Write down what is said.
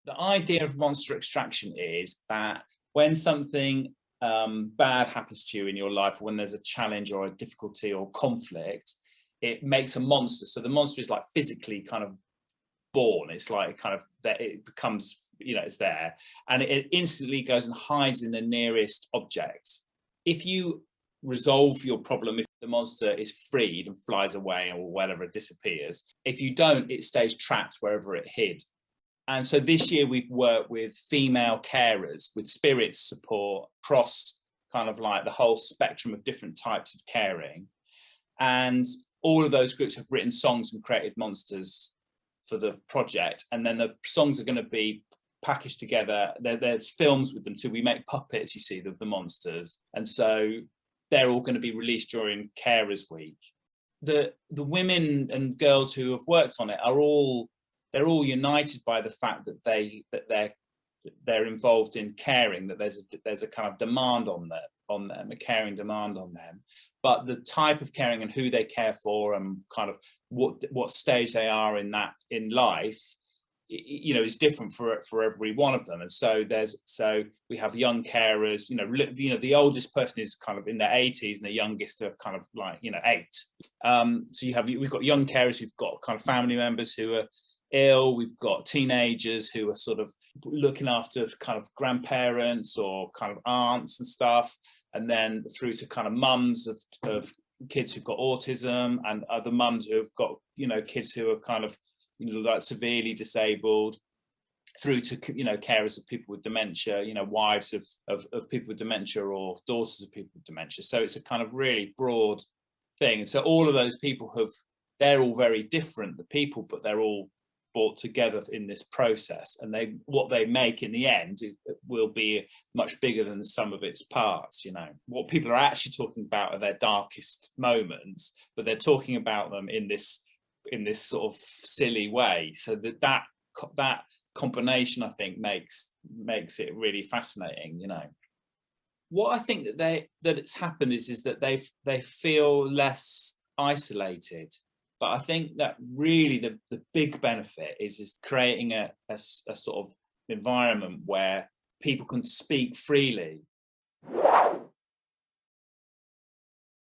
The idea of monster extraction is that when something bad happens to you in your life, when there's a challenge or a difficulty or conflict, it makes a monster. So the monster is like physically kind of born. It's like kind of that it becomes, it's there, and it instantly goes and hides in the nearest object. If you resolve your problem, if the monster is freed and flies away or whatever, it disappears. If you don't, it stays trapped wherever it hid. And so this year we've worked with female carers, with spirit support across kind of like the whole spectrum of different types of caring. And all of those groups have written songs and created monsters for the project. And then the songs are going to be packaged together. There's films with them too. We make puppets, you see, of the monsters. And so they're all going to be released during Carers Week. The women and girls who have worked on it they're all united by the fact that they're involved in caring, that there's a kind of demand on them, a caring demand on them. But the type of caring and who they care for and kind of what stage they are in life, is different for every one of them. And so we have young carers, the oldest person is kind of in their 80s and the youngest are kind of like 8. So we've got young carers who've got kind of family members who are ill. We've got teenagers who are sort of looking after kind of grandparents or kind of aunts and stuff, and then through to kind of mums of kids who've got autism, and other mums who have got kids who are kind of like severely disabled, through to carers of people with dementia, wives of people with dementia or daughters of people with dementia. So it's a kind of really broad thing. And so all of those people they're all very different, the people, but they're all brought together in this process, and what they make in the end will be much bigger than the sum of its parts. What people are actually talking about are their darkest moments, but they're talking about them in this sort of silly way. So that combination, I think, makes it really fascinating. What I think that it's happened is that they feel less isolated. But I think that really the big benefit is creating a sort of environment where people can speak freely.